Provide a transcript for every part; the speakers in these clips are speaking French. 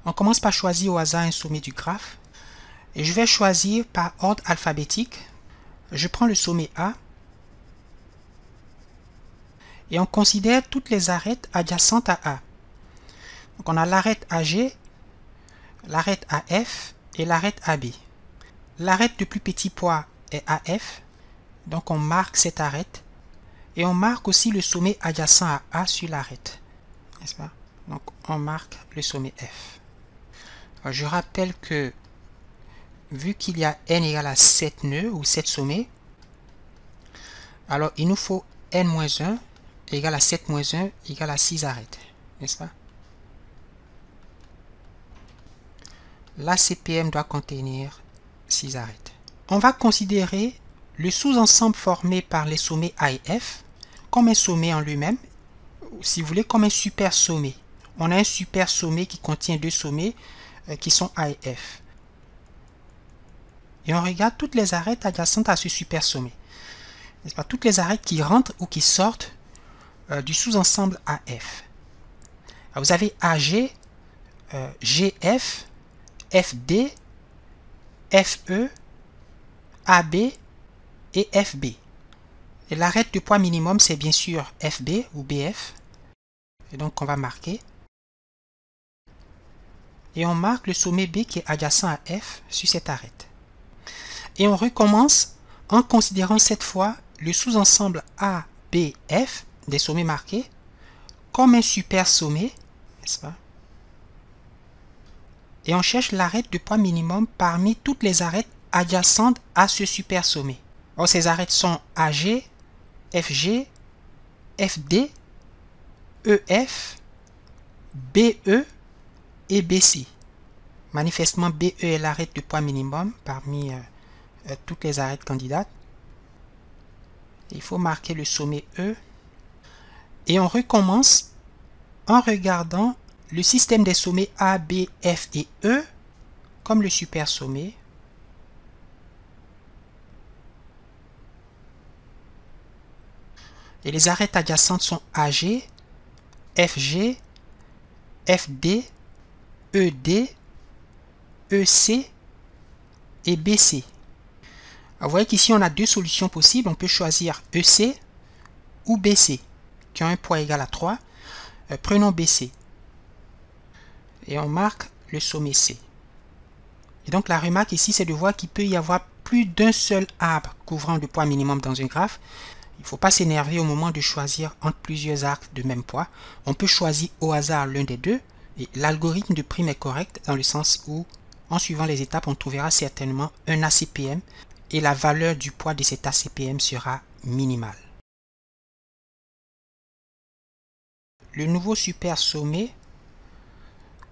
On commence par choisir au hasard un sommet du graphe. Et je vais choisir par ordre alphabétique. Je prends le sommet A. Et on considère toutes les arêtes adjacentes à A. Donc on a l'arête AG, l'arête AF et l'arête AB. L'arête de plus petit poids est AF. Donc on marque cette arête. Et on marque aussi le sommet adjacent à A sur l'arête. N'est-ce pas? Donc on marque le sommet F. Alors, je rappelle que vu qu'il y a n égale à 7 nœuds ou 7 sommets, alors il nous faut n-1 égale à 7-1 égale à 6 arêtes. N'est-ce pas? La CPM doit contenir 6 arêtes. On va considérer le sous-ensemble formé par les sommets A et F comme un sommet en lui-même, si vous voulez, comme un super sommet. On a un super sommet qui contient deux sommets qui sont A et F. Et on regarde toutes les arêtes adjacentes à ce super sommet. N'est-ce pas? Toutes les arêtes qui rentrent ou qui sortent du sous-ensemble AF. Alors vous avez AG, GF, FD, FE, AB et FB. Et l'arête de poids minimum, c'est bien sûr FB ou BF. Et donc on va marquer. Et on marque le sommet B qui est adjacent à F sur cette arête. Et on recommence en considérant cette fois le sous-ensemble ABF des sommets marqués comme un super sommet, n'est-ce pas? Et on cherche l'arête de poids minimum parmi toutes les arêtes adjacentes à ce super sommet. Or, ces arêtes sont AG, FG, FD, EF, BE et BC. Manifestement, BE est l'arête de poids minimum parmi toutes les arêtes candidates. Il faut marquer le sommet E. Et on recommence en regardant le système des sommets A, B, F et E comme le super sommet. Et les arêtes adjacentes sont AG, FG, FD, ED, EC et BC. Alors, vous voyez qu'ici on a deux solutions possibles. On peut choisir EC ou BC qui ont un poids égal à 3. Prenons BC. Et on marque le sommet C. Et donc la remarque ici, c'est de voir qu'il peut y avoir plus d'un seul arbre couvrant le poids minimum dans un graphe. Il ne faut pas s'énerver au moment de choisir entre plusieurs arcs de même poids. On peut choisir au hasard l'un des deux. Et l'algorithme de prime est correct dans le sens où, en suivant les étapes, on trouvera certainement un ACPM et la valeur du poids de cet ACPM sera minimale. Le nouveau super sommet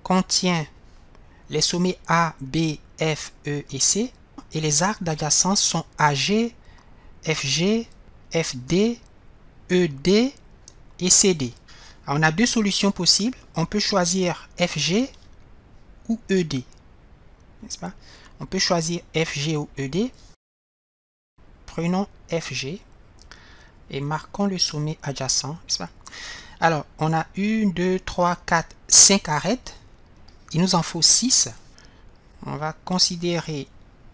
contient les sommets A, B, F, E et C et les arcs d'adjacence sont AG, FG, FD, ED et CD. Alors, on a deux solutions possibles. On peut choisir FG ou ED. N'est-ce pas? On peut choisir FG ou ED. Prenons FG et marquons le sommet adjacent. N'est-ce pas? Alors, on a 1, 2, 3, 4, 5 arêtes. Il nous en faut 6. On va considérer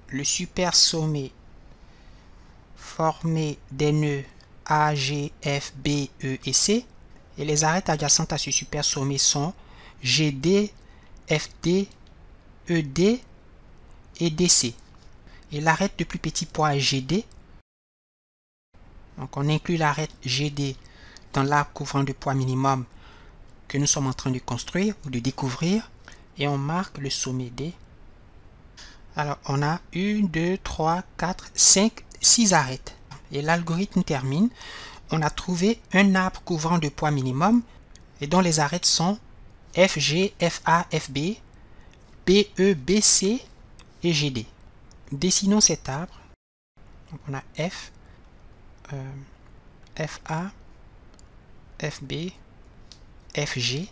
le super sommet formé des nœuds A, G, F, B, E et C. Et les arêtes adjacentes à ce super sommet sont GD, FD, ED et DC. Et l'arête de plus petit poids est GD. Donc on inclut l'arête GD dans l'arbre couvrant de poids minimum que nous sommes en train de construire ou de découvrir. Et on marque le sommet D. Alors on a 1, 2, 3, 4, 5, 6 arêtes. Et l'algorithme termine. On a trouvé un arbre couvrant de poids minimum et dont les arêtes sont FG, FA, FB, BE, BC et GD. Dessinons cet arbre. Donc on a F, FA, FB, FG,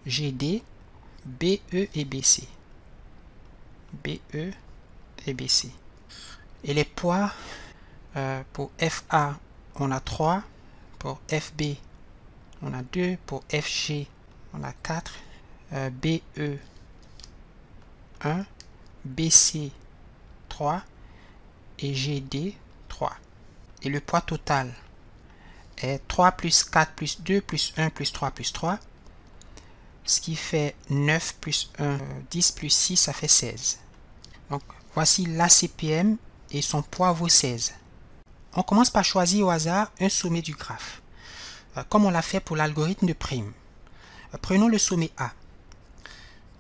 GD, BE et BC. BE et BC. Et les poids pour FA, on a 3. Pour FB, on a 2. Pour FG, on a 4. BE 1, BC 3 et GD 3. Et le poids total est 3 plus 4 plus 2 plus 1 plus 3 plus 3. Ce qui fait 9 plus 1, 10 plus 6, ça fait 16. Donc, voici l'ACPM et son poids vaut 16. On commence par choisir au hasard un sommet du graphe, comme on l'a fait pour l'algorithme de prime. Prenons le sommet A.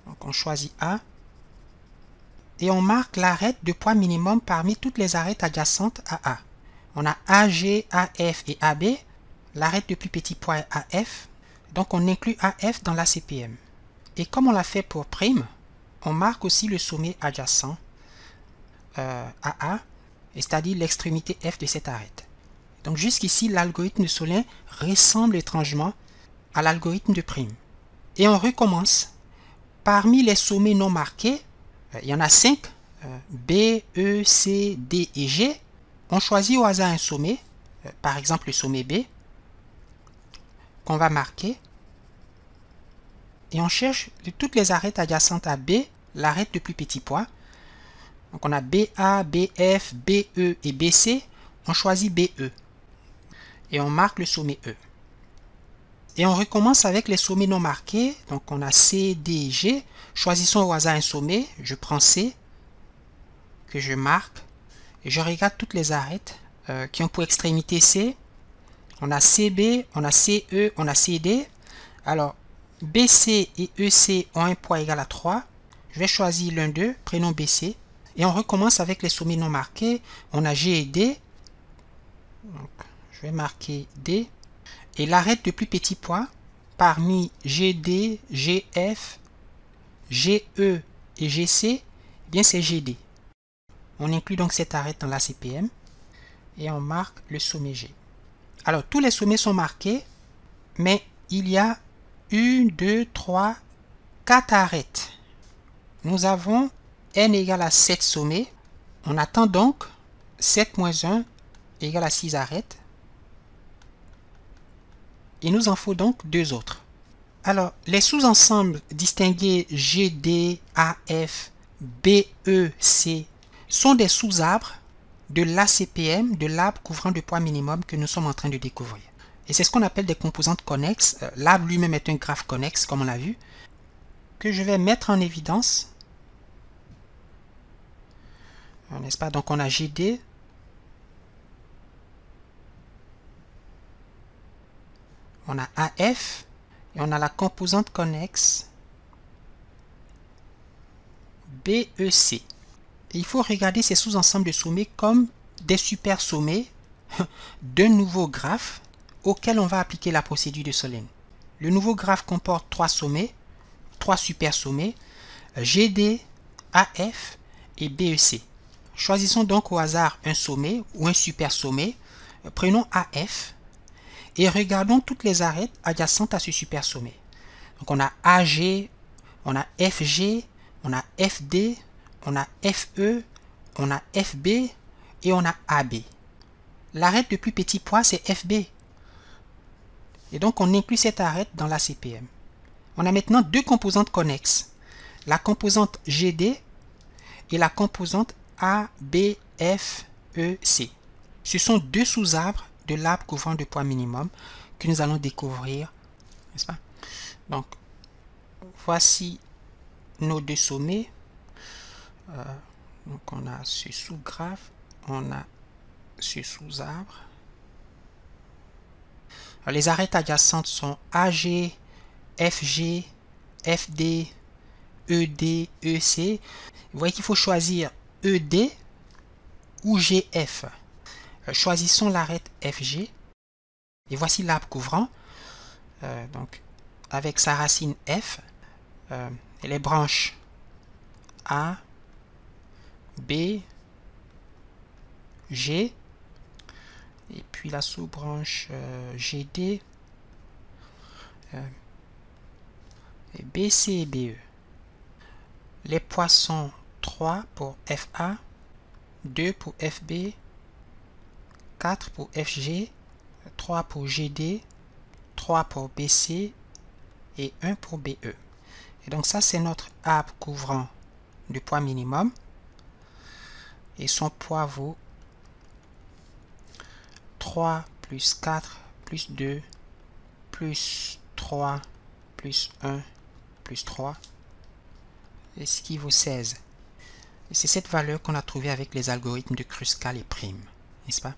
Donc, on choisit A et on marque l'arête de poids minimum parmi toutes les arêtes adjacentes à A. On a AG, AF et AB. L'arête de plus petit poids est AF. Donc, on inclut AF dans l'ACPM. Et comme on l'a fait pour prime, on marque aussi le sommet adjacent à A, c'est-à-dire l'extrémité F de cette arête. Donc, jusqu'ici, l'algorithme de Solin ressemble étrangement à l'algorithme de prime. Et on recommence. Parmi les sommets non marqués, il y en a 5, B, E, C, D et G. On choisit au hasard un sommet, par exemple le sommet B, qu'on va marquer. Et on cherche de toutes les arêtes adjacentes à B, l'arête de plus petit poids. Donc on a BA, BF, BE et BC. On choisit BE. Et on marque le sommet E. Et on recommence avec les sommets non marqués. Donc on a C, D et G. Choisissons au hasard un sommet. Je prends C, que je marque. Et je regarde toutes les arêtes qui ont pour extrémité C. On a CB, on a CE, on a CD. Alors, BC et EC ont un poids égal à 3. Je vais choisir l'un d'eux, prenons BC. Et on recommence avec les sommets non marqués. On a G et D. Donc, je vais marquer D. Et l'arête de plus petit poids, parmi GD, GF, GE et GC, eh bien c'est GD. On inclut donc cette arête dans l'ACPM et on marque le sommet G. Alors, tous les sommets sont marqués, mais il y a 1, 2, 3, 4 arêtes. Nous avons n égale à 7 sommets. On attend donc 7 moins 1 égale à 6 arêtes. Il nous en faut donc 2 autres. Alors, les sous-ensembles distingués GD, AF, BE, C sont des sous-arbres de l'ACPM, de l'arbre couvrant de poids minimum que nous sommes en train de découvrir. Et c'est ce qu'on appelle des composantes connexes. L'arbre lui-même est un graphe connexe, comme on l'a vu, que je vais mettre en évidence. N'est-ce pas? Donc on a GD, on a AF, et on a la composante connexe BEC. Et il faut regarder ces sous-ensembles de sommets comme des super sommets d'un nouveau graphe auquel on va appliquer la procédure de Solin. Le nouveau graphe comporte 3 sommets, 3 super sommets, GD, AF et BEC. Choisissons donc au hasard un sommet ou un super sommet. Prenons AF et regardons toutes les arêtes adjacentes à ce super sommet. Donc on a AG, on a FG, on a FD, on a FE, on a FB et on a AB. L'arête de plus petit poids, c'est FB. Et donc on inclut cette arête dans la CPM. On a maintenant 2 composantes connexes. La composante GD et la composante ABFEC. Ce sont 2 sous-arbres de l'arbre couvrant de poids minimum que nous allons découvrir, n'est-ce pas? Donc, voici nos 2 sommets. Donc, on a ce sous-graphe, on a ce sous-arbre. Les arêtes adjacentes sont AG, FG, FD, ED, EC. Vous voyez qu'il faut choisir ED ou GF. Choisissons l'arête FG. Et voici l'arbre couvrant. Donc, avec sa racine F et les branches A, B, G. Et puis la sous-branche GD, et BC et BE. Les poids sont 3 pour FA, 2 pour FB, 4 pour FG, 3 pour GD, 3 pour BC et 1 pour BE. Et donc ça, c'est notre arbre couvrant du poids minimum. Et son poids vaut 3 plus 4 plus 2 plus 3 plus 1 plus 3, et ce qui vaut 16. Et c'est cette valeur qu'on a trouvée avec les algorithmes de Kruskal et Prim, n'est-ce pas?